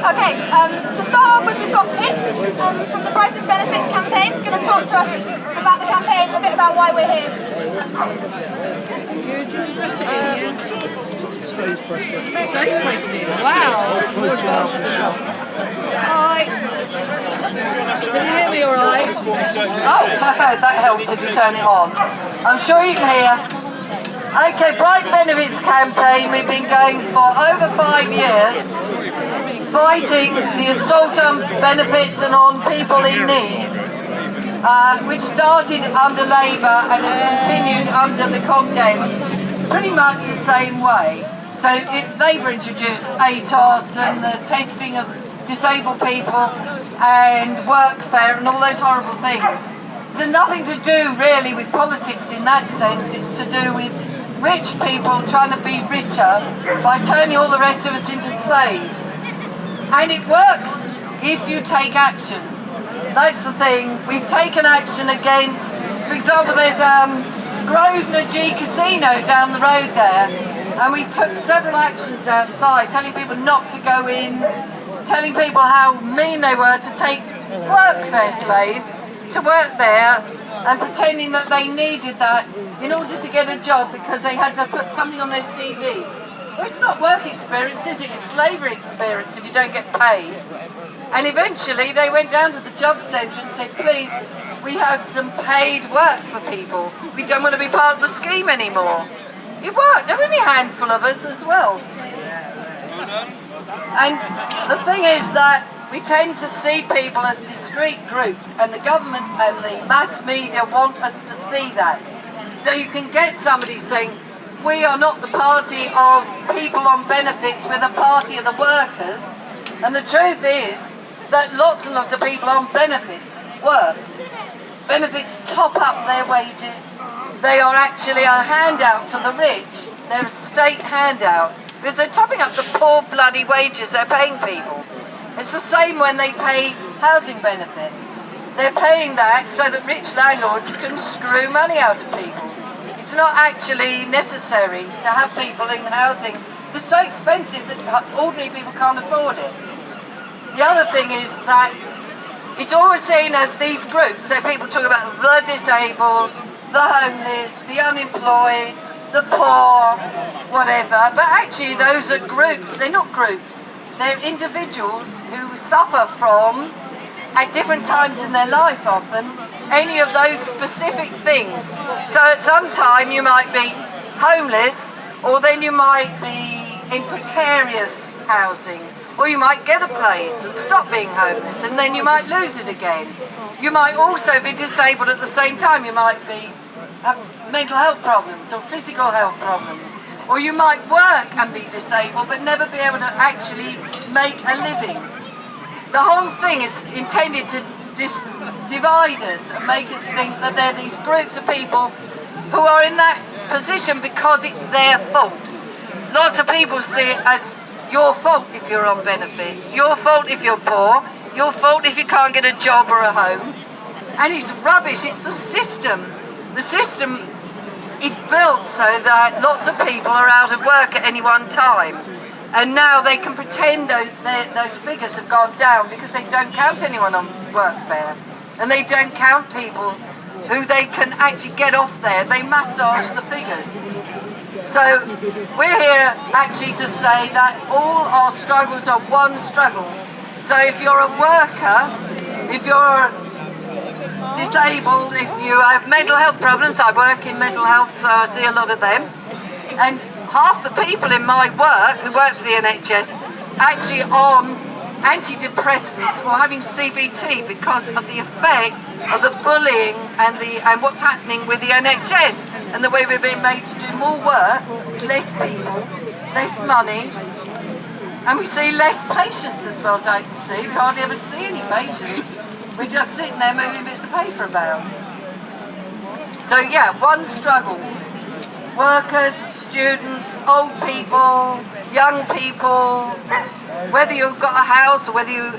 Okay, to start off with, we've got Pip from the Growth and Benefits campaign, going to talk to us about the campaign, a bit about why we're here. Stays pressed in. Stays pressed in. Wow. Hi. Can you hear me all right? Oh, that helped to turn it on. I'm sure you can hear. Okay, Bright Benefits campaign, we've been going for over 5 years, fighting the assault on benefits and on people in need, which started under Labour and has continued under the Condems pretty much the same way. So Labour introduced ATOS and the testing of disabled people and workfare and all those horrible things. So nothing to do really with politics in that sense, it's to do with rich people trying to be richer by turning all the rest of us into slaves. And it works if you take action. That's the thing. We've taken action against, for example, there's Grosvenor G Casino down the road there, and we took several actions outside, telling people not to go in, telling people how mean they were to take workfare slaves to work there, and pretending that they needed that in order to get a job because they had to put something on their CV. Well, it's not work experience, is it? It's slavery experience if you don't get paid. And eventually they went down to the job centre and said, please, we have some paid work for people. We don't want to be part of the scheme anymore. It worked. There were only a handful of us as well. And the thing is that we tend to see people as discrete groups, and the government and the mass media want us to see that. So you can get somebody saying, we are not the party of people on benefits, we're the party of the workers. And the truth is that lots and lots of people on benefits work. Benefits top up their wages. They are actually a handout to the rich. They're a state handout because they're topping up the poor bloody wages they're paying people. It's the same when they pay housing benefit. They're paying that so that rich landlords can screw money out of people. It's not actually necessary to have people in housing. It's so expensive that ordinary people can't afford it. The other thing is that it's always seen as these groups, so people talk about the disabled, the homeless, the unemployed, the poor, whatever, but actually those are groups. They're not groups. They're individuals who suffer from, at different times in their life often, any of those specific things. So at some time you might be homeless, or then you might be in precarious housing, or you might get a place and stop being homeless, and then you might lose it again. You might also be disabled at the same time. You might have mental health problems or physical health problems. Or you might work and be disabled but never be able to actually make a living. The whole thing is intended to divide us and make us think that there are these groups of people who are in that position because it's their fault. Lots of people see it as your fault if you're on benefits, your fault if you're poor, your fault if you can't get a job or a home. And it's rubbish, it's the system. The system is built so that lots of people are out of work at any one time. And now they can pretend those figures have gone down because they don't count anyone on workfare. And they don't count people who they can actually get off there. They massage the figures. So we're here actually to say that all our struggles are one struggle. So if you're a worker, if you're disabled, if you have mental health problems, I work in mental health so I see a lot of them, and half the people in my work who work for the NHS actually on antidepressants or having CBT because of the effect of the bullying and what's happening with the NHS and the way we're being made to do more work, less people, less money, and we see less patients as far as I can see. We hardly ever see any patients. We're just sitting there moving bits of paper about. So yeah, one struggle. Workers, students, old people, young people, whether you've got a house or whether you're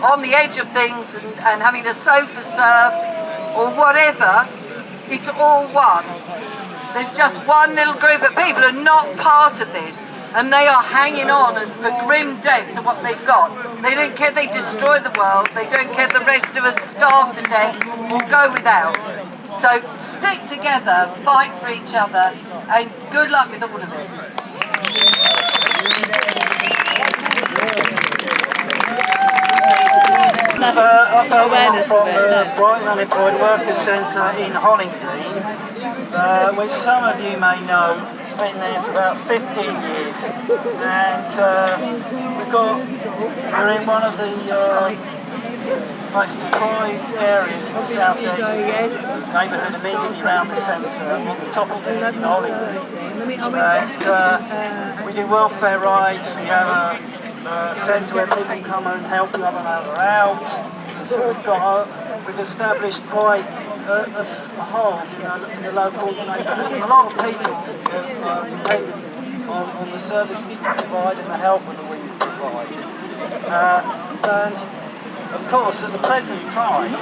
on the edge of things and having a sofa serve or whatever, it's all one. There's just one little group of people who are not part of this. and they are hanging on for grim death to what they've got. They don't care they destroy the world, they don't care the rest of us starve to death or go without. So stick together, fight for each other, and good luck with all of it. Awareness from the Brighton Unemployed Workers Centre in Hollingdean, which some of you may know. It's been there for about 15 years, and we're in one of the most deprived areas in the southeast neighbourhood immediately around the centre, on the top of it in Hollingdean. And we do welfare rides. We have a centre where people come and help one another out. So we've established quite a hold in the local neighbourhood. A lot of people are dependent on the services we provide and the help that we provide. And of course, at the present time,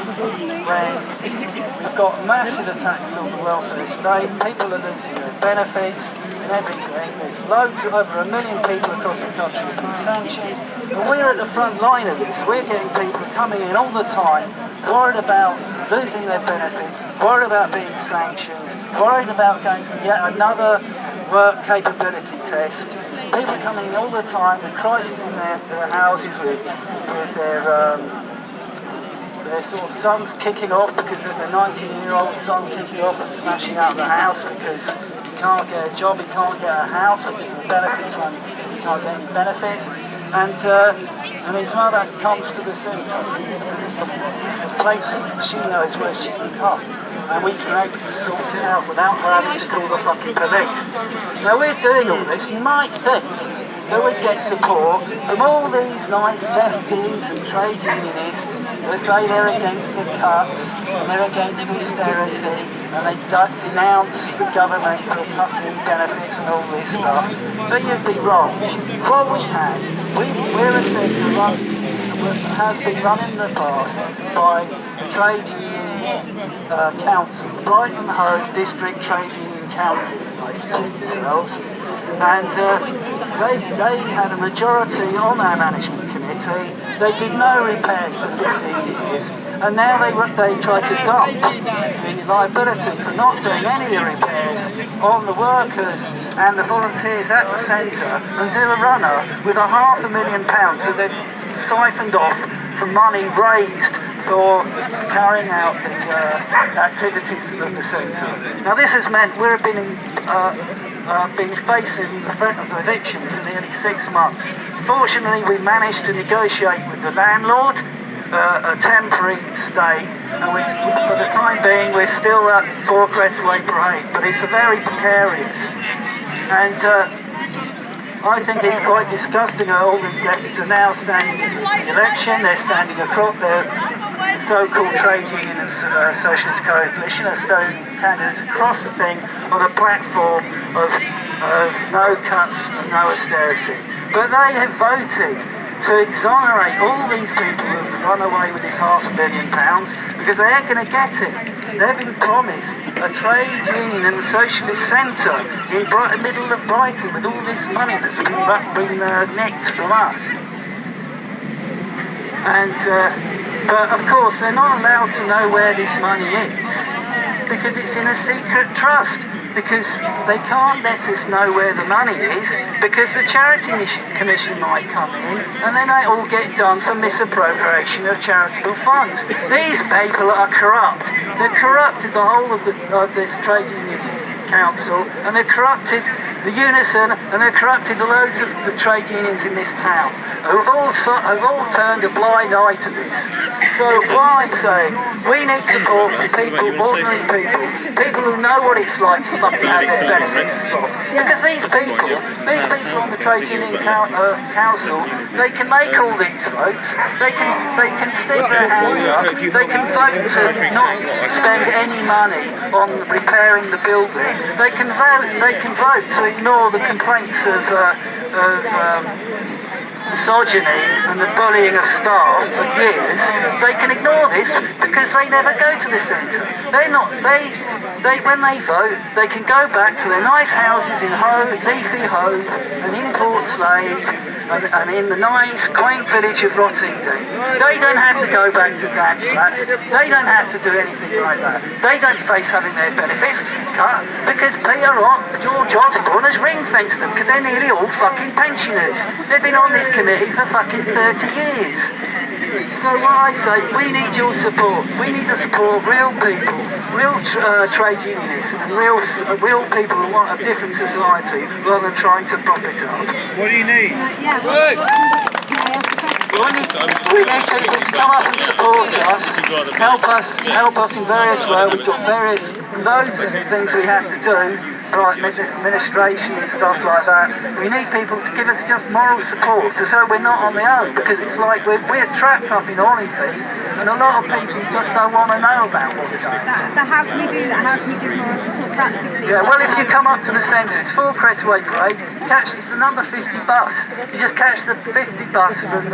when we've got massive attacks on the welfare state, people are losing their benefits and everything. There's over 1 million people across the country who've been sanctioned. And we're at the front line of this. We're getting people coming in all the time, worried about losing their benefits, worried about being sanctioned, worried about going to yet another work capability test. People coming in all the time with crises in their houses, with their sort of sons kicking off because of their 19-year-old son kicking off and smashing out the house because he can't get a job, he can't get a house because of the benefits when he can't get any benefits. And his mother comes to the centre because it's the place she knows where she can come. And we can able to sort it out without having to call the fucking police. Now we're doing all this, you might think that we'd get support from all these nice lefties and trade unionists who say they're against the cuts and they're against austerity and they denounce the government for cutting benefits and all this stuff. But you'd be wrong. What we have, we're a centre that has been run in the past by the Trade Union Council, Brighton Hove District Trade Union Council, like themselves. And they had a majority on our management committee. They did no repairs for 15 years, and now they tried to dump the liability for not doing any of the repairs on the workers and the volunteers at the centre and do a runner with £500,000 that they've siphoned off from money raised for carrying out the activities at the centre. Now this has meant we've been facing the threat of eviction for nearly 6 months. Fortunately, we managed to negotiate with the landlord a temporary stay, and for the time being we're still at 4 Crestway Parade, but it's very precarious. And I think it's quite disgusting that all these lefties are now standing in the election. They're standing across their so-called trade union and socialist coalition are standing candidates across the thing on a platform of no cuts and no austerity. But they have voted to exonerate all these people who have run away with this £500,000 because they ain't going to get it. They've been promised a trade union and a socialist centre in the middle of Brighton with all this money that's been nicked from us. And but of course they're not allowed to know where this money is because it's in a secret trust. Because they can't let us know where the money is because the Charity Commission might come in and they might all get done for misappropriation of charitable funds. These people are corrupt. They've corrupted the whole of this trade union council, and they've corrupted the Unison, and they've corrupted loads of the trade unions in this town, who've all turned a blind eye to this. So what I'm saying, we need support from people, ordinary people who know what it's like to fucking have their benefits stopped. Because these people on the trade union council, they can make all these votes, they can stick their hands up, they can vote to not spend any money on repairing the building, they can vote to ignore the complaints of misogyny and the bullying of staff for years. They can ignore this because they never go to the centre. when they vote, they can go back to their nice houses in Hove, leafy Hove, and in Port Slade, and in the nice, quaint village of Rottingdean. They don't have to go back to gang flats. They don't have to do anything like that. They don't face having their benefits cut because Peter George Osborne has ring-fenced them because they're nearly all fucking pensioners. They've been on this committee for fucking 30 years. So what I say, we need your support. We need the support of real people, real trade unionists, and real people who want a different society rather than trying to prop it up. What do you need? We need people to come up and support us, help us in various ways. We've got loads of things we have to do, like administration and stuff like that. We need people to give us just moral support so we're not on the own, because it's like we're trapped up in Orrington and a lot of people just don't want to know about what's going on. But how can we do that? How can you give more support practically? Yeah, well, if you come up to the centre, it's for Crestway Parade, it's the number 50 bus. You just catch the 50 bus from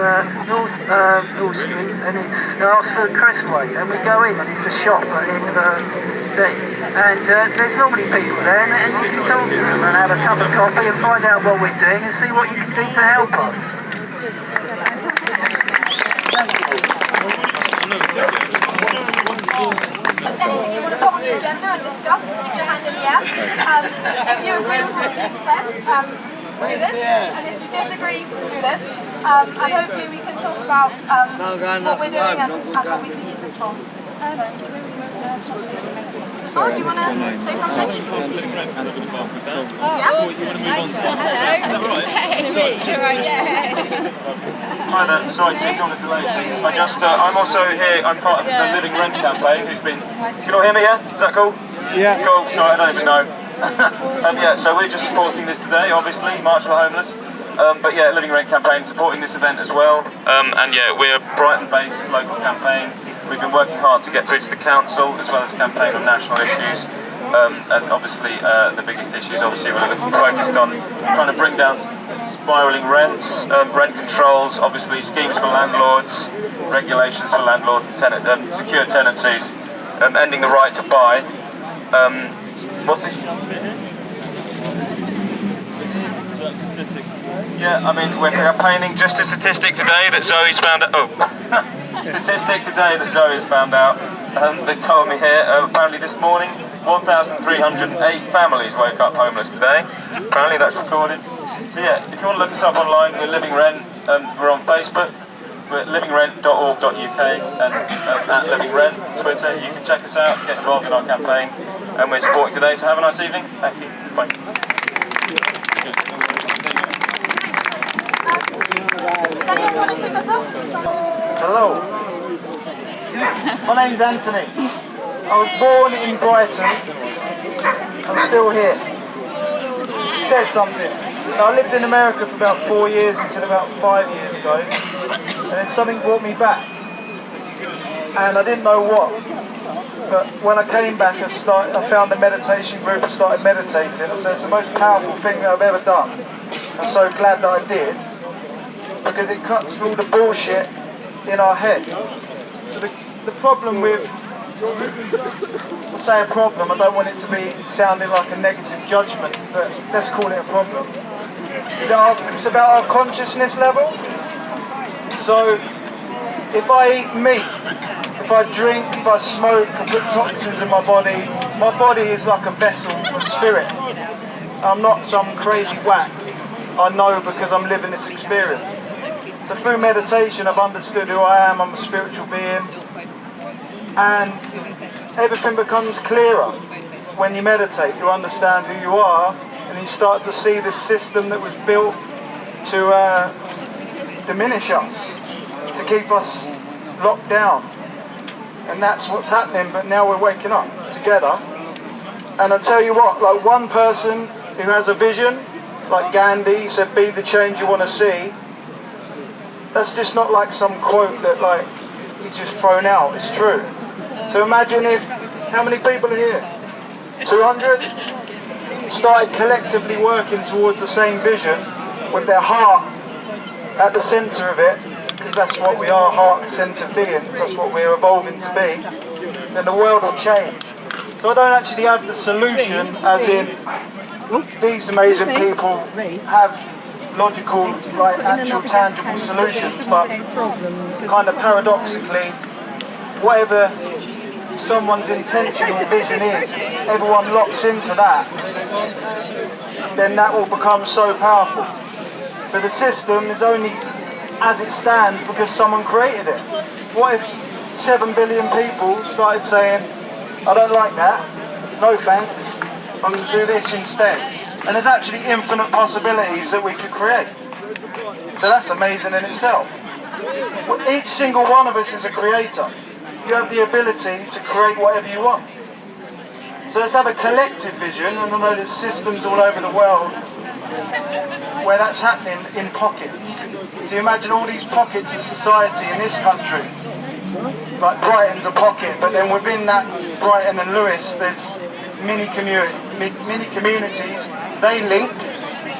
North Street and it's asks for Crestway, and we go in and it's a shop at the end of the thing. And there's normally people there, and you can talk to them and have a cup of coffee and find out what we're doing and see what you can do to help us. Anything you want to put on the agenda and discuss, stick your hand in the air. If you agree with what Pete said, do this. And if you disagree, do this. And hopefully we can talk about what we're doing and what we can use this for. Oh, do you want to say something? Oh, awesome. Nice one. Hello. Hi there, sorry to take on the delay, please. I'm also here, I'm part of the Living Rent campaign who's been... Can you all hear me, yeah? Is that cool? Yeah. Cool, sorry, I don't even know. Yeah, so we're just supporting this today, obviously, March for Homeless. But yeah, Living Rent campaign supporting this event as well. And yeah, we're a Brighton-based local campaign. We've been working hard to get through to the council as well as campaign on national issues. And obviously the biggest issues, obviously we're focused on trying to bring down spiralling rents, rent controls, obviously schemes for landlords, regulations for landlords and secure tenancies, ending the right to buy. What's the statistic? Yeah, I mean, we're campaigning just a statistic today that Zoe's found out. Statistic today that Zoe's found out. They told me here, apparently this morning, 1,308 families woke up homeless today. Apparently that's recorded. So yeah, if you want to look us up online, we're Living Rent. We're on Facebook. We're at livingrent.org.uk and at Living Rent, Twitter. You can check us out, get involved in our campaign. And we're supporting today, so have a nice evening. Thank you. Bye. Does anyone want to pick us up? Hello. My name's Anthony. I was born in Brighton. I'm still here. It says something. I lived in America for about 4 years until about 5 years ago. And then something brought me back. And I didn't know what. But when I came back, I found a meditation group and started meditating. So it's the most powerful thing that I've ever done. I'm so glad that I did. Because it cuts through the bullshit in our head. So the problem with, I say a problem, I don't want it to be sounding like a negative judgment, but let's call it a problem. It's about our consciousness level. So if I eat meat, if I drink, if I smoke, I put toxins in my body is like a vessel for spirit. I'm not some crazy whack. I know because I'm living this experience. So through meditation I've understood who I am, I'm a spiritual being, and everything becomes clearer. When you meditate, you understand who you are, and you start to see this system that was built to diminish us, to keep us locked down. And that's what's happening, but now we're waking up together. And I tell you what, like one person who has a vision, like Gandhi said, be the change you want to see. That's just not like some quote that like he's just thrown out, it's true. So imagine if, how many people are here? 200? Started collectively working towards the same vision with their heart at the centre of it, because that's what we are, heart-centred beings, that's what we're evolving to be, then the world will change. So I don't actually have the solution, as in these amazing people have logical, like actual tangible solutions, but kind of paradoxically, whatever someone's intention or vision is, everyone locks into that, then that will become so powerful. So the system is only as it stands because someone created it. What if 7 billion people started saying, I don't like that, no thanks, I'm going to do this instead? And there's actually infinite possibilities that we could create. So that's amazing in itself. Each single one of us is a creator. You have the ability to create whatever you want. So let's have a collective vision, and I know there's systems all over the world where that's happening in pockets. So you imagine all these pockets of society in this country. Like Brighton's a pocket, but then within that Brighton and Lewis there's mini communities. They link,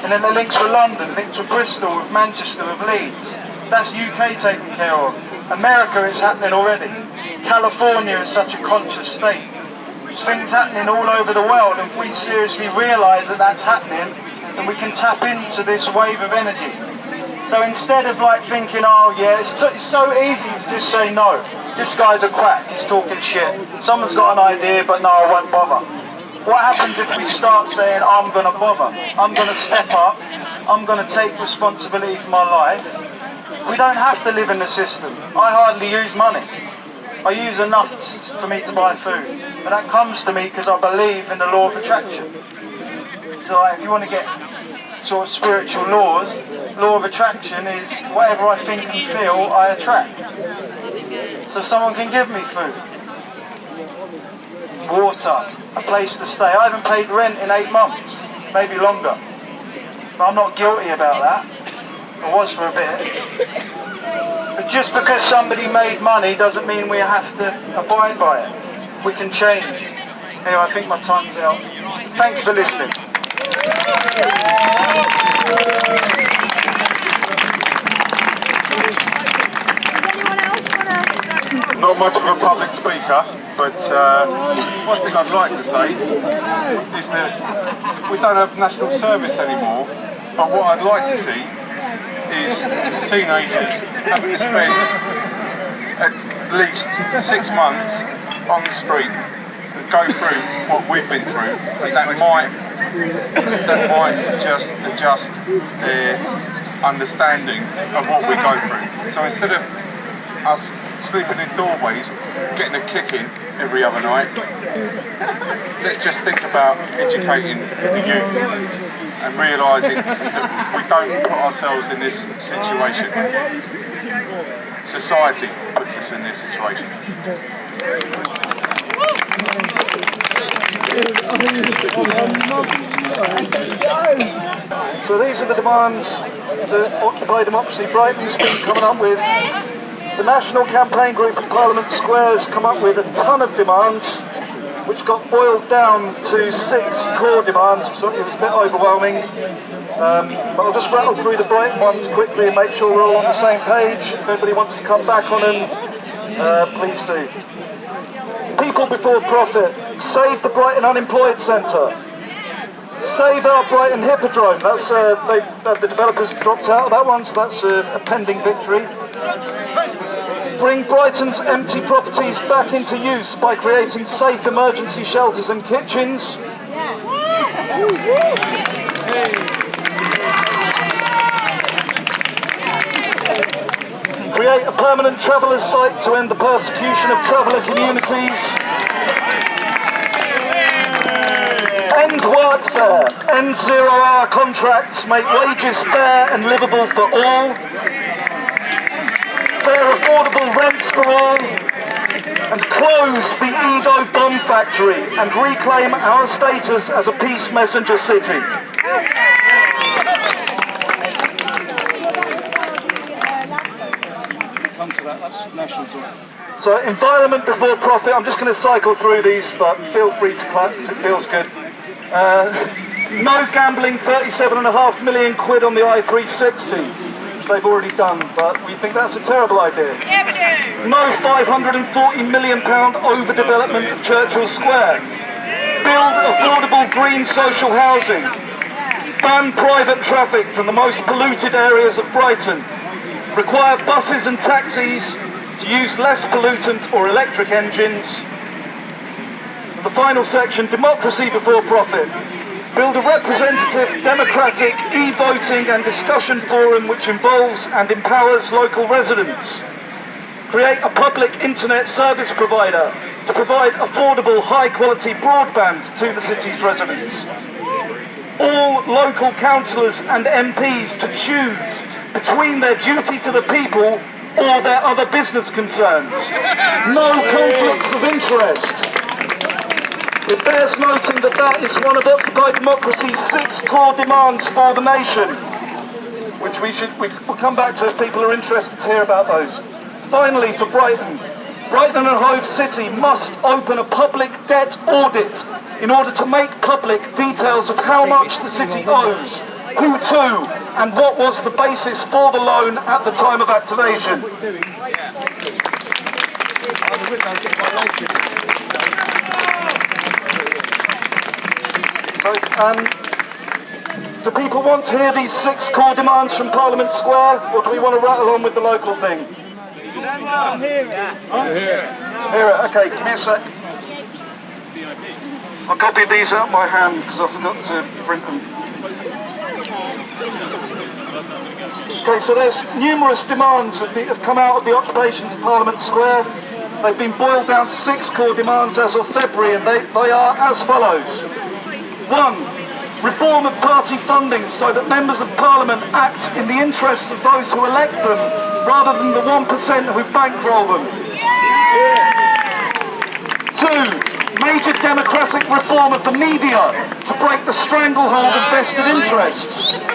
and then the links with London, links with Bristol, with Manchester, with Leeds. That's UK taken care of. America is happening already. California is such a conscious state. There's things happening all over the world, and if we seriously realise that that's happening, then we can tap into this wave of energy. So instead of like thinking, oh yeah, it's so easy to just say no. This guy's a quack, he's talking shit. Someone's got an idea, but no, I won't bother. What happens if we start saying, I'm going to bother, I'm going to step up, I'm going to take responsibility for my life? We don't have to live in the system. I hardly use money. I use enough for me to buy food. And that comes to me because I believe in the law of attraction. So if you want to get sort of spiritual laws, law of attraction is whatever I think and feel, I attract. So someone can give me food, water, a place to stay. I haven't paid rent in 8 months, maybe longer. But I'm not guilty about that. I was for a bit. But just because somebody made money doesn't mean we have to abide by it. We can change. Anyway, I think my time's out. Thanks for listening. Not much of a public speaker, but one thing I'd like to say is that we don't have national service anymore, but what I'd like to see is teenagers having to spend at least 6 months on the street and go through what we've been through, and that might just adjust their understanding of what we go through. So instead of us sleeping in doorways, getting a kick in every other night, let's just think about educating the youth and realising that we don't put ourselves in this situation. Society puts us in this situation. So these are the demands that Occupy Democracy Brighton's been coming up with. The National Campaign Group at Parliament Square has come up with a ton of demands, which got boiled down to 6 core demands, so it was a bit overwhelming. But I'll just rattle through the Brighton ones quickly and make sure we're all on the same page. If anybody wants to come back on them, please do. People before profit. Save the Brighton Unemployed Centre. Save our Brighton Hippodrome. That's the developers dropped out of that one, so that's a pending victory. Bring Brighton's empty properties back into use by creating safe emergency shelters and kitchens. Create a permanent travellers' site to end the persecution of traveller communities. End workfare. End zero-hour contracts. Make wages fair and livable for all. Fair affordable rents for all, and close the Edo bomb factory and reclaim our status as a peace messenger city. Come to that, that's national talk. So environment before profit, I'm just going to cycle through these, but feel free to clap because it feels good. No gambling, 37.5 million quid on the I360. They've already done, but we think that's a terrible idea. Yeah, we do. No £540 million overdevelopment of Churchill Square. Build affordable green social housing. Ban private traffic from the most polluted areas of Brighton. Require buses and taxis to use less pollutant or electric engines. And the final section, democracy before profit. Build a representative, democratic, e-voting and discussion forum which involves and empowers local residents. Create a public internet service provider to provide affordable, high-quality broadband to the city's residents. All local councillors and MPs to choose between their duty to the people or their other business concerns. No conflicts of interest. It bears noting that that is one of Occupy Democracy's 6 core demands for the nation, which we'll come back to if people are interested to hear about those. Finally, for Brighton, Brighton and Hove City must open a public debt audit in order to make public details of how much the city owes, who to, and what was the basis for the loan at the time of activation. Do people want to hear these 6 core demands from Parliament Square, or do we want to rattle on with the local thing? Hear it, okay, give me a sec. I'll copy these out by hand because I forgot to print them. Okay, so there's numerous demands that have come out of the occupations of Parliament Square. They've been boiled down to 6 core demands as of February, and they are as follows. 1. Reform of party funding so that members of Parliament act in the interests of those who elect them rather than the 1% who bankroll them. 2. Major democratic reform of the media to break the stranglehold of vested interests. 3.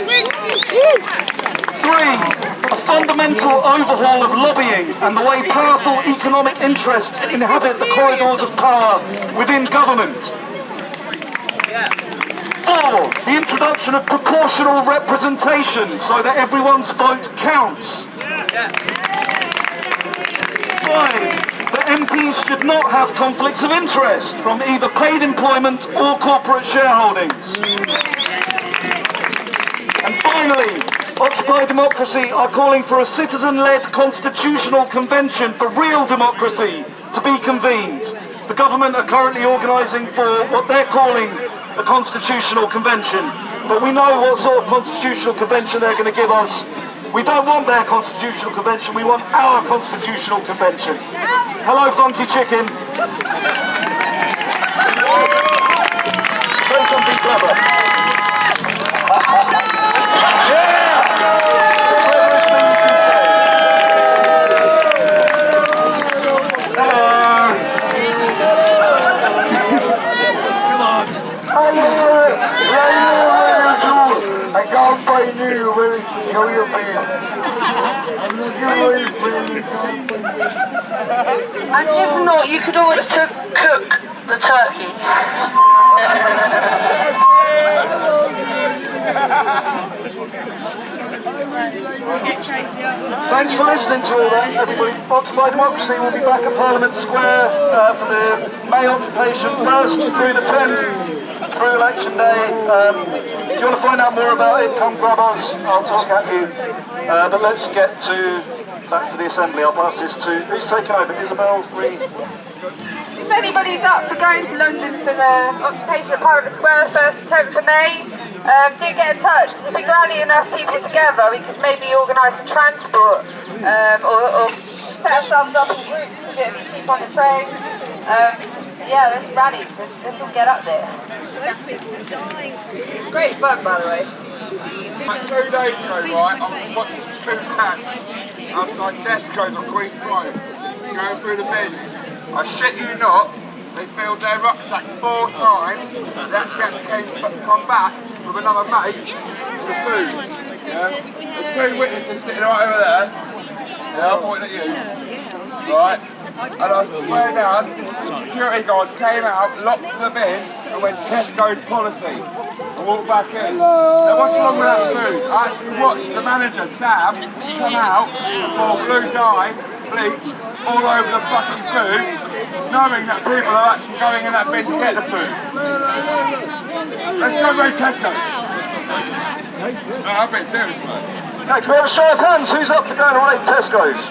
A fundamental overhaul of lobbying and the way powerful economic interests inhabit the corridors of power within government. 4. The introduction of proportional representation so that everyone's vote counts. 5. That MPs should not have conflicts of interest from either paid employment or corporate shareholdings. And finally, Occupy Democracy are calling for a citizen-led constitutional convention for real democracy to be convened. The government are currently organising for what they're calling a constitutional convention, but we know what sort of constitutional convention they're going to give us. We don't want their constitutional convention, we want our constitutional convention. Hello, Funky Chicken. Say something clever. Yeah! The cleverest thing you can say. I can't find you where to show your face. And if not, you could always cook the turkeys. Thanks for listening to all that, everybody. Occupy Democracy will be back at Parliament Square for the May occupation 1st through the 10th. Through Election Day. If you want to find out more about it, come grab us, I'll talk at you. But let's get back to the Assembly. I'll pass this to, who's taking over? Isabel, Ree? If anybody's up for going to London for the occupation of Parliament Square 1st to 10th of May, do get in touch, because if we rally enough people together, we could maybe organise some transport or set ourselves up in groups because it would be cheap on the train. Yeah, let's rally. Let's all get up there. It's great fun, by the way. 2 days ago, right, I was watching 2 cats outside Tesco's on Green Road, going through the bins. I shit you not, they filled their rucksack 4 times. That cat came to come back with another mate for food. Yeah? The 2 witnesses sitting right over there. Yeah, I'm pointing at you. Right? And I swear down, the security guard came out, locked the bin, and went Tesco's policy. And walked back in. Now what's wrong with that food? I actually watched the manager, Sam, come out and pour blue dye, bleach, all over the fucking food. knowing that people are actually going in that bin to get the food. Let's go raid Tesco's. No, I'm being serious, mate. Okay, can we have a show of hands? Who's up for going to raid Tesco's?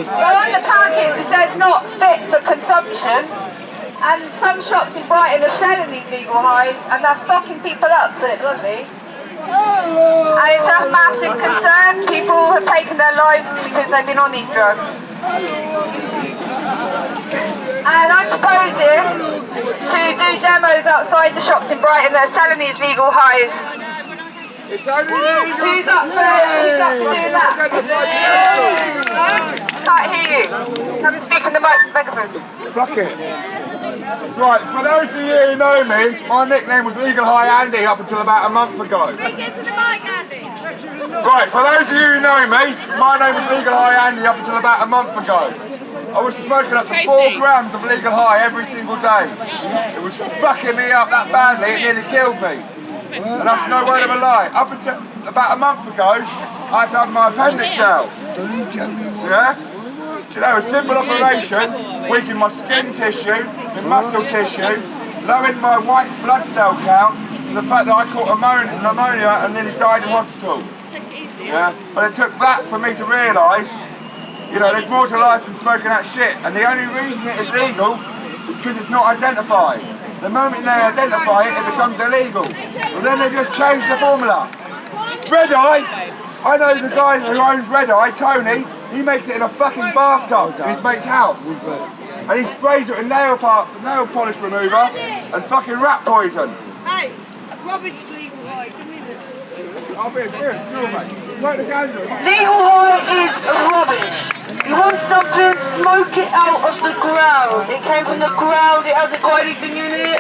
Well, on the packets it says not fit for consumption, and some shops in Brighton are selling these legal highs, and they're fucking people up, put it bluntly. And it's a massive concern. People have taken their lives because they've been on these drugs. And I'm proposing to do demos outside the shops in Brighton that are selling these legal highs. Who's up for doing that? Can't hear you. Come and speak on the microphone. Fuck it. Right, for those of you who know me, my nickname was Legal High Andy up until about a month ago. Right, for those of you who know me, my name was Legal High Andy up until about a month ago. I was smoking up to 4 grams of Legal High every single day. It was fucking me up that badly, it nearly killed me. And that's no word of a lie. Up until about a month ago, I had to have my appendix out. Yeah? Do you know, a simple operation weakened my skin tissue, my muscle tissue, lowered my white blood cell count, and the fact that I caught pneumonia and nearly died in hospital. Yeah? But it took that for me to realise, you know, there's more to life than smoking that shit. And the only reason it is legal is because it's not identified. The moment they identify it, it becomes illegal. Well, then they just change the formula. Red Eye, I know the guy who owns Red Eye, Tony, he makes it in a fucking bathtub in his mate's house. And he sprays it with nail polish remover and fucking rat poison. Hey, rubbish legal high, give me this. I'll be serious, no mate. Legal high is rubbish. You want something, smoke it out of the ground. It came from the ground, it hasn't got anything in it.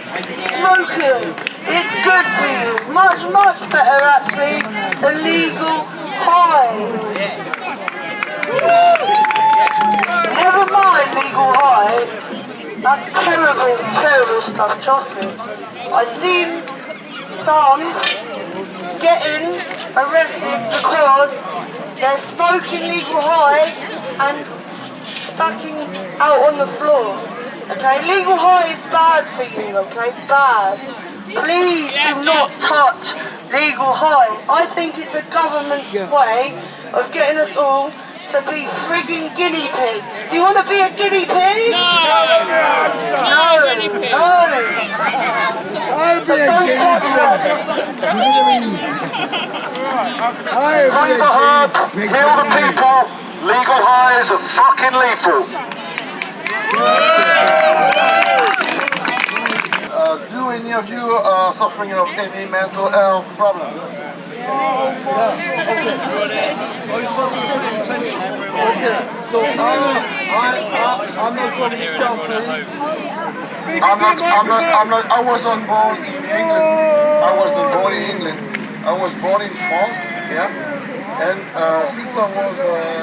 Smoke it. It's good for you. Much, much better actually than legal high. Never mind legal high. That's terrible, terrible stuff, trust me. I've seen some getting arrested because they're smoking legal high and stacking out on the floor. Okay, legal high is bad for you, okay, bad. Please do not touch legal high. I think it's a government's way of getting us all to be frigging guinea pigs. Do you want to be a guinea pig? No! No! I'll be a guinea Free the herb, heal the people, legal highs are fucking lethal. Do any of you are suffering of any mental health problem? Okay. So I'm not from this country. I wasn't born in England. I wasn't born in England. I was born in France. Yeah. And since I was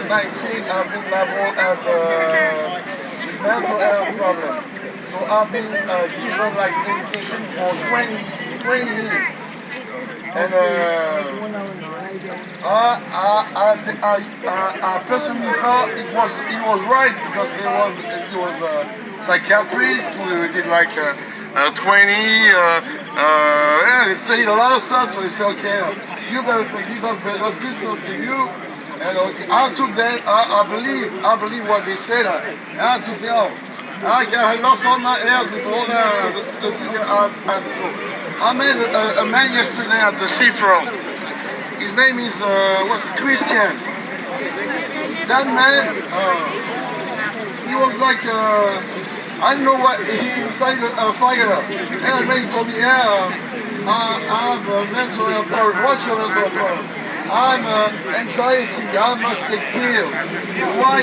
19, I've been labeled as a mental health problem. So I've been given like medication for 20 years. And I personally thought it was right because it was a psychiatrist who did like 20, yeah, they studied a lot of stuff, so they said, okay, you better take this, that's good stuff for you. And okay, I took that, I believe what they said, and I took it out. I lost all my hair with all the I met a man yesterday at the seafront. His name is Christian. That man, he was like, I don't know what, he inside a fire. And the man told me, yeah, I have a mental health problem. What's your mental health problem? I'm anxiety, I must take pills. So why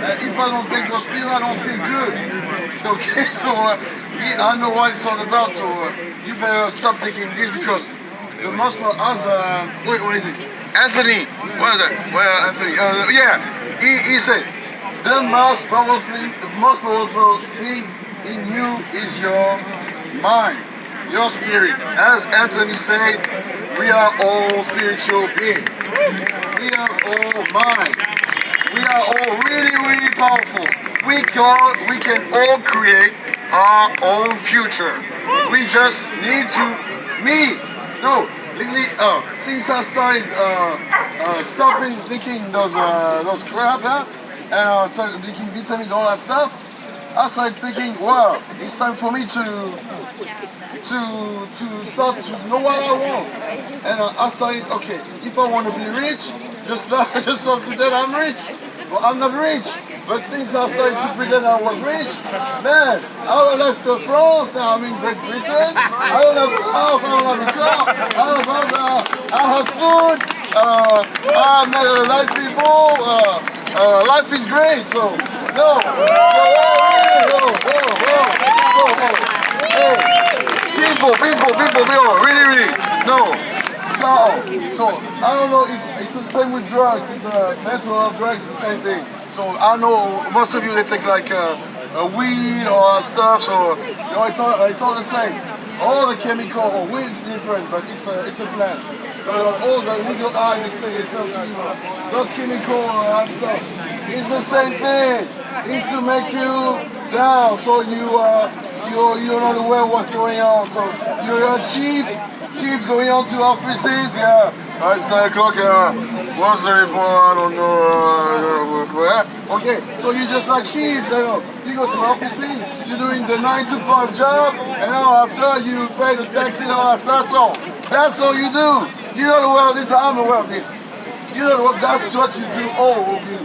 if I don't take those pills, I don't feel good. It's okay, so I know what it's all about, so you better stop taking this because the most as wait, Anthony, what is that? Well, Anthony, yeah, he said the most powerful thing in you is your mind. your spirit. As Anthony said, we are all spiritual beings. We are all mind. We are all really, really powerful. We can all create our own future. We just need to, since I started stopping taking those crap, and started taking vitamins, all that stuff, I started thinking, wow, it's time for me to start to know what I want. And I started, okay, if I want to be rich, just pretend I'm rich. Well, I'm not rich. But since I started to pretend I was rich, man, I left France, now I'm in Great Britain. I don't have a house, I don't have a car, I have food, I met nice people, life is great, so, no. People, really, no. So I don't know if it's the same with drugs. It's mental drugs, it's the same thing. So I know most of you they take like a weed or stuff. So it's all the same. All the chemical or weed is different, but it's a plant. All the legal eye they say it's up to you. Those chemical stuff, it's the same thing. It's to make you down, so you're not aware of what's going on. So you're a sheep going on to offices, yeah. It's 9 o'clock, what's the report? I don't know. Okay, so you just like sheep, you go to offices, you're doing the 9 to 5 job, and now after you pay the taxi and all that stuff. That's all you do. You're not aware of this, but I'm aware of this. That's what you do, all of you.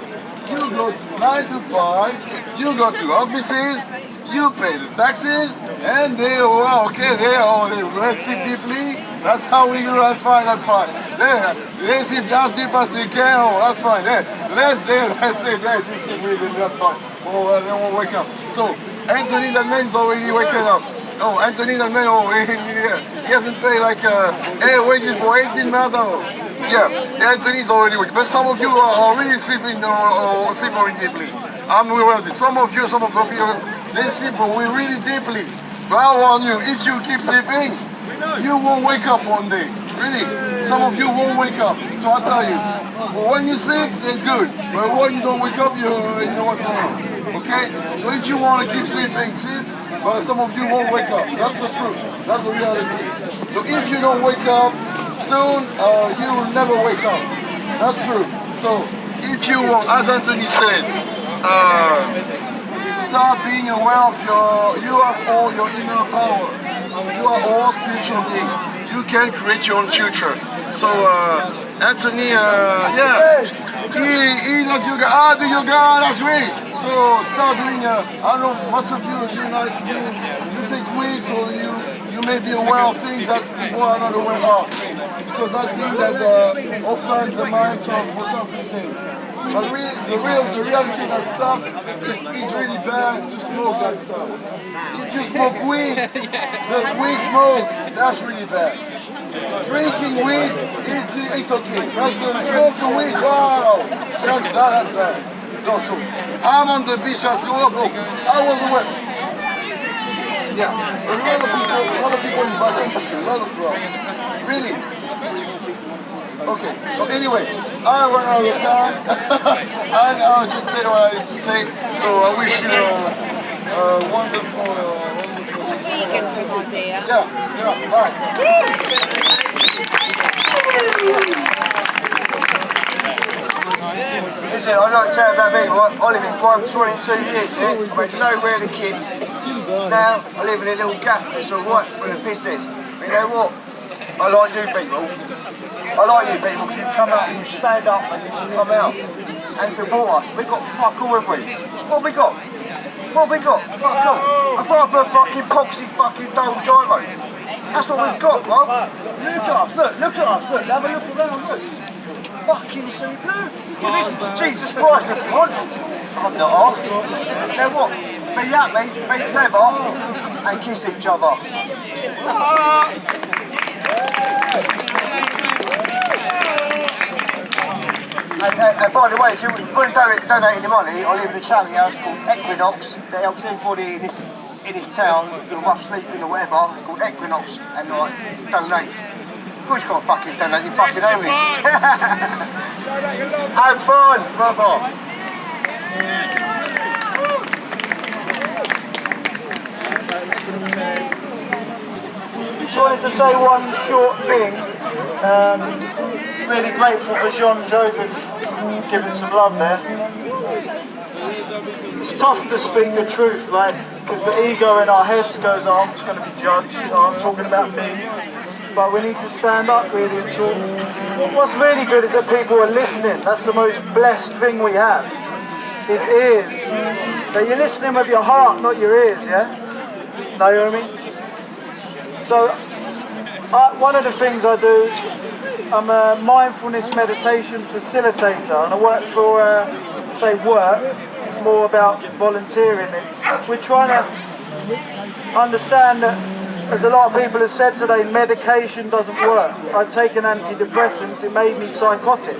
You go to 9 to 5, you go to offices, you pay the taxes, and they sleep deeply. That's how we do. That's fine. They sleep as deep as they can. Oh, that's fine. Let's sleep really. That's fine. Oh, they won't wake up. So Anthony, that man is already waking up. Oh, Anthony, that man, he hasn't paid like wages for 18 months. Yeah, Anthony's already waking. But some of you are really sleeping or sleeping deeply. I'm aware of this. Some of you people, they sleep really deeply. But I warn you, if you keep sleeping, you won't wake up one day. Really, some of you won't wake up. So I tell you, when you sleep, it's good. But when you don't wake up, you know what's going on. Okay? So if you want to keep sleeping, sleep. But some of you won't wake up. That's the truth. That's the reality. So if you don't wake up soon, you will never wake up. That's true. So if you want, as Anthony said, start being aware of you have all your inner power. You are all spiritual beings. You can create your own future. So Anthony, he does yoga. I do yoga, that's great. So start doing, I don't know, most of you take weed, so you may be aware of things that people are not aware of. Because I think that opens the mind for certain things. But the reality of that stuff is really bad to smoke that stuff. If you smoke weed, the weed smoke, that's really bad. Drinking weed, it's okay. But smoking weed, wow, that's bad. No, so I'm on the beach, I was aware. Yeah, a lot of people in Barcelona, a lot of drugs. Really. Okay, so anyway, I run out of time, and I'll just say what I need to say. So I wish you a wonderful Vegan, my dear. Yeah, bye. Listen, I'd like to tell you about me, right? I live in Grime 22 years, yeah? I went nowhere as a kid. Now I live in a little gap that's alright full of pisses. But you know what? I like you people. I like you people because you come out and you stand up and you can come out and support us. We've got fuck all, have we? What have we got? Fuck all. Apart from a fucking poxy fucking double gyro. That's what we've got, bro. Look at us, look at us, look. Have a look around, look. Fucking superb. You listen to Jesus Christ if you want. I'm not asked. You know what? Be happy, be clever, and kiss each other. And by the way, if you want to donate any money, I live in a charity house called Equinox that helps everybody in this in his town, do rough sleeping or whatever, called Equinox, and like donate. Of course, you got to fucking donate your fucking homies. Have fun, brother. Just wanted to say one short thing. Really grateful for Jean Joseph giving some love there. It's tough to speak the truth, like, because the ego in our heads goes, oh, I'm just going to be judged, oh, I'm talking about me. But we need to stand up really and talk. What's really good is that people are listening. That's the most blessed thing we have, is ears. That you're listening with your heart, not your ears, yeah? Know what I mean? So, one of the things I do, I'm a mindfulness meditation facilitator, and I work for, say work, it's more about volunteering. We're trying to understand that, as a lot of people have said today, medication doesn't work. I've taken antidepressants, it made me psychotic.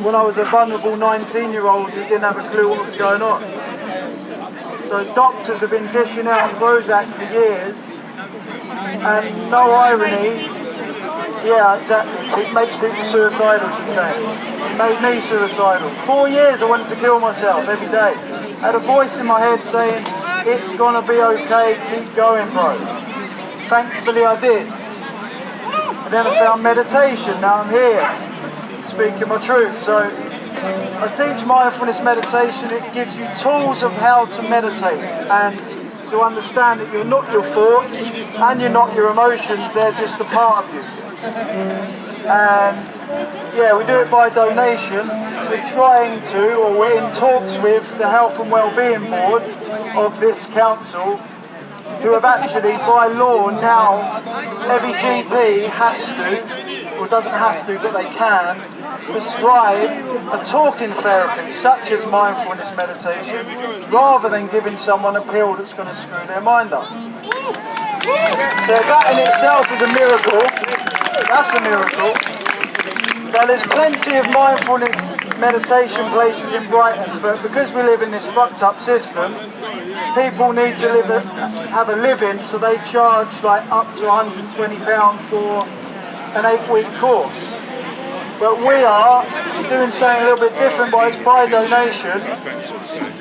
When I was a vulnerable 19-year-old who didn't have a clue what was going on. So doctors have been dishing out Prozac for years, and no irony, yeah, exactly, it makes people suicidal, she's saying. It made me suicidal. 4 years I wanted to kill myself every day. I had a voice in my head saying, it's gonna be okay, keep going, bro. Thankfully I did. And then I found meditation, now I'm here, speaking my truth. So I teach mindfulness meditation. It gives you tools of how to meditate and to understand that you're not your thoughts and you're not your emotions, they're just a part of you. And yeah, we do it by donation. We're trying to, or we're in talks with the Health and Wellbeing Board of this council, who have actually, by law now, every GP has to, or doesn't have to, but they can, prescribe a talking therapy, such as mindfulness meditation, rather than giving someone a pill that's going to screw their mind up. So that in itself is a miracle. That's a miracle. But there's plenty of mindfulness meditation places in Brighton, but because we live in this fucked up system, people need to have a living, so they charge like up to £120 for an 8-week course. But we are doing something a little bit different, but it's by donation.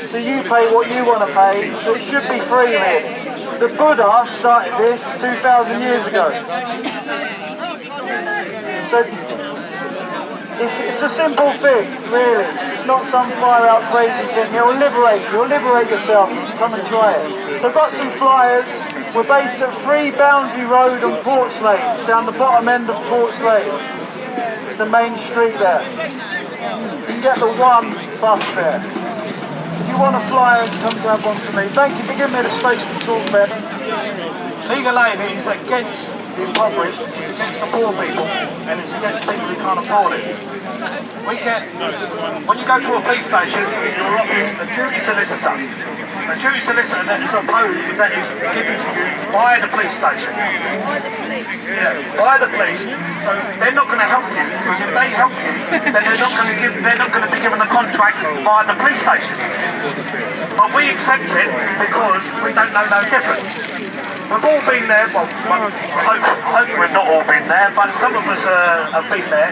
So you pay what you want to pay, so it should be free really. The Buddha started this 2,000 years ago. So it's a simple thing, really. It's not some far out crazy thing. You'll liberate yourself. Come and try it. So I've got some flyers. We're based at 3 Boundary Road on Portslade. It's down the bottom end of Portslade. It's the main street there. You can get the 1 bus there. If you want a flyer, come grab one for me. Thank you for giving me the space to talk, Ben. Legal aid is against the impoverished, it's against the poor people, and it's against people who can't afford it. When you go to a police station, you're offered a duty solicitor. A duty solicitor that is given to you by the police station. Yeah, by the police. So they're not going to help you, because if they help you, then they're not going to be given the contract by the police station. But we accept it because we don't know no difference. We've all been there, well, I hope we've not all been there, but some of us have been there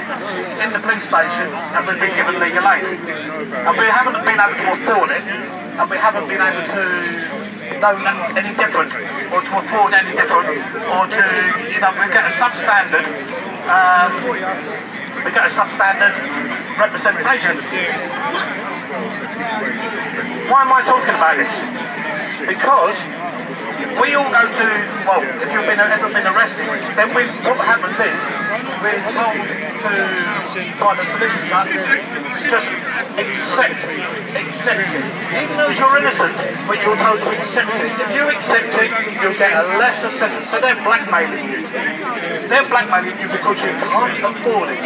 in the police station and we've been given legal aid. And we haven't been able to afford it, and we haven't been able to know any different, or to afford any different, or to, we get a substandard, representation. Why am I talking about this? Because we all go to, well, if you've ever been arrested, then what happens is, we're told by the solicitor, just accept it. Even though you're innocent, but you're told to accept it. If you accept it, you'll get a lesser sentence. So they're blackmailing you. They're blackmailing you because you can't afford it.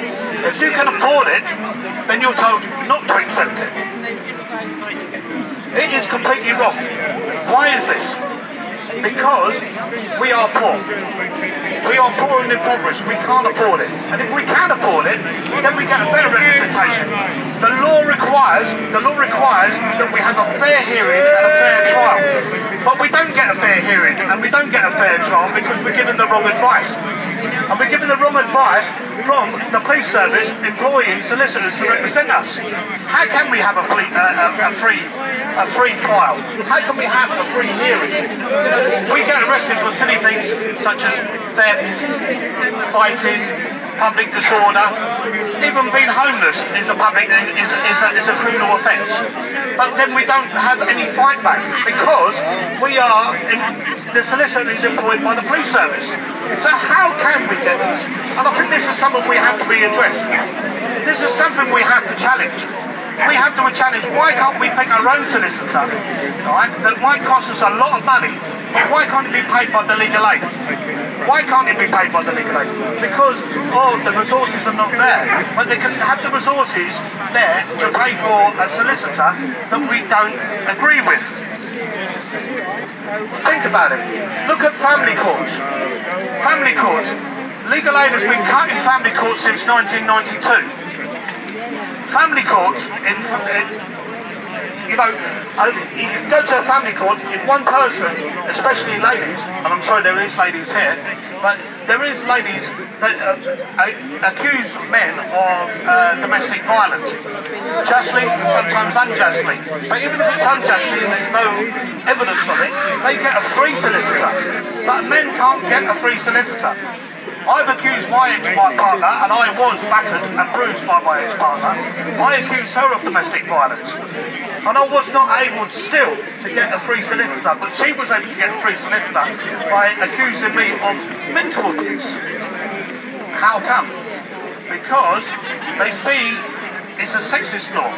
If you can afford it, then you're told not to accept it. It is completely wrong. Why is this? Because we are poor. We are poor and impoverished. We can't afford it. And if we can afford it, then we get a better representation. The law requires that we have a fair hearing and a fair trial. But we don't get a fair hearing and we don't get a fair trial because we're given the wrong advice. And we're given the wrong advice from the police service employing solicitors to represent us. How can we have a free trial? How can we have a free hearing? We get arrested for silly things such as theft, fighting, public disorder. Even being homeless is a criminal offence. But then we don't have any fight back because the solicitor is employed by the police service. So how can we get this? And I think this is something we have to be addressed. This is something we have to challenge. We have to challenge, why can't we pick our own solicitor, right? That might cost us a lot of money, but why can't it be paid by the legal aid? Why can't it be paid by the legal aid? Because the resources are not there, but they can have the resources there to pay for a solicitor that we don't agree with. Think about it. Look at family courts. Family courts. Legal aid has been cut in family courts since 1992. Family courts, you can go to a family court if one person, especially ladies, and I'm sorry there is ladies here, but there is ladies that accuse men of domestic violence, justly, sometimes unjustly. But even if it's unjustly and there's no evidence of it, they get a free solicitor. But men can't get a free solicitor. I've accused my ex-partner, and I was battered and bruised by my ex-partner. I accused her of domestic violence. And I was not able still to get a free solicitor, but she was able to get a free solicitor by accusing me of mental abuse. How come? Because they see it's a sexist law.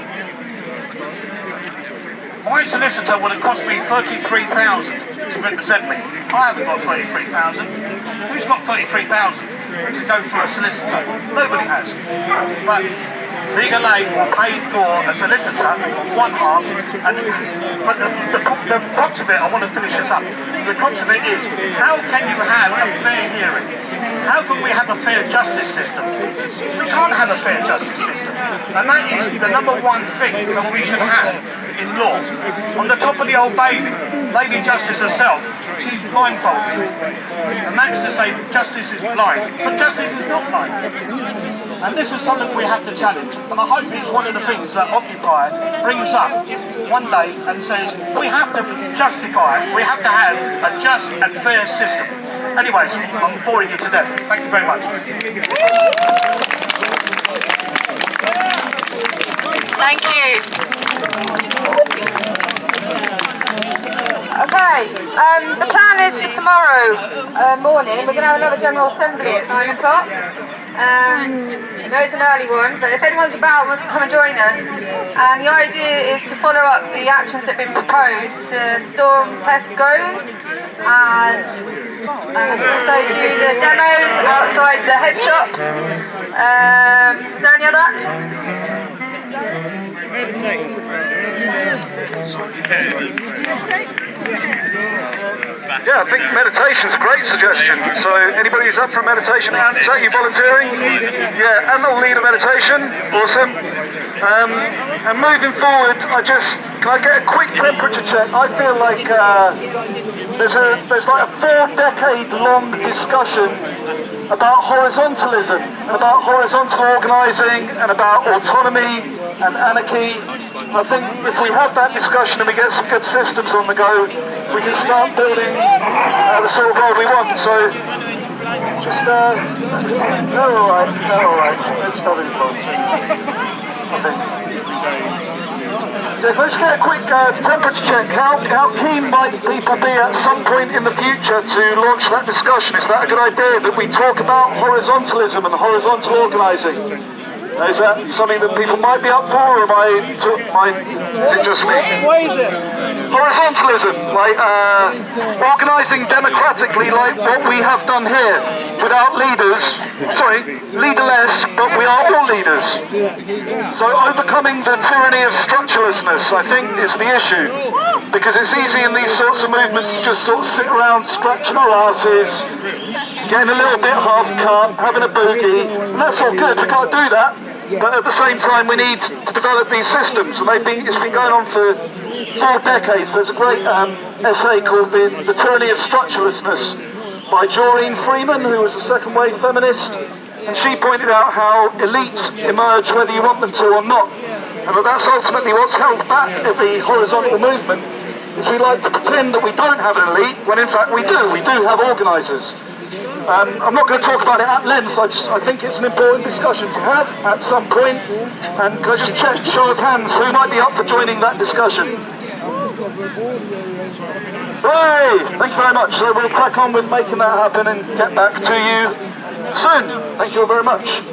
My solicitor would have cost me $33,000 to represent me. I haven't got $33,000. Who's got $33,000 to go for a solicitor? Nobody has. But legal aid will pay for a solicitor on one half, but the crux of it, I want to finish this up. The crux of it is, how can you have a fair hearing? How can we have a fair justice system? We can't have a fair justice system. And that is the number one thing that we should have in law. On the top of the Old Bailey, Lady Justice herself, she's blindfolded. And that's to say justice is blind. But justice is not blind. And this is something we have to challenge. And I hope it's one of the things that Occupy brings up one day and says, we have to justify, we have to have a just and fair system. Anyways, I'm boring you to death. Thank you very much. Thank you. Okay, the plan is for tomorrow morning, we're going to have another General Assembly at 9 o'clock. I know it's an early one, but if anyone's about and wants to come and join us, and the idea is to follow up the actions that have been proposed to storm Tesco's and also do the demos outside the head shops. Is there any other action? Yeah, I think meditation's a great suggestion. So anybody who's up for meditation, is that you volunteering? Yeah, and they'll lead a meditation. Awesome. And moving forward, can I get a quick temperature check? I feel like there's like a 4-decade-long discussion about horizontalism, and about horizontal organising, and about autonomy and anarchy. I think if we have that discussion and we get some good systems on the go, we can start building the sort of world we want. So, just, they're alright. They're just having fun, I think. Yeah, can I just get a quick temperature check? How keen might people be at some point in the future to launch that discussion? Is that a good idea, that we talk about horizontalism and horizontal organising? Is that something that people might be up for, or is it just me? What is it? Horizontalism, like organising democratically like what we have done here, without leaders, leaderless, but we are all leaders. So overcoming the tyranny of structurelessness, I think, is the issue. Because it's easy in these sorts of movements to just sort of sit around scratching our asses, getting a little bit half-cut, having a boogie, and that's all good, we've got to do that. But at the same time, we need to develop these systems, and it's been going on for 4 decades. There's a great essay called The Tyranny of Structurelessness by Doreen Freeman, who was a second-wave feminist, and she pointed out how elites emerge whether you want them to or not, and that's ultimately what's held back every horizontal movement, is we like to pretend that we don't have an elite, when in fact we do have organisers. I'm not going to talk about it at length, I think it's an important discussion to have at some point, and can I just check, show of hands, who might be up for joining that discussion? Hooray! Thank you very much. So we'll crack on with making that happen and get back to you soon. Thank you all very much.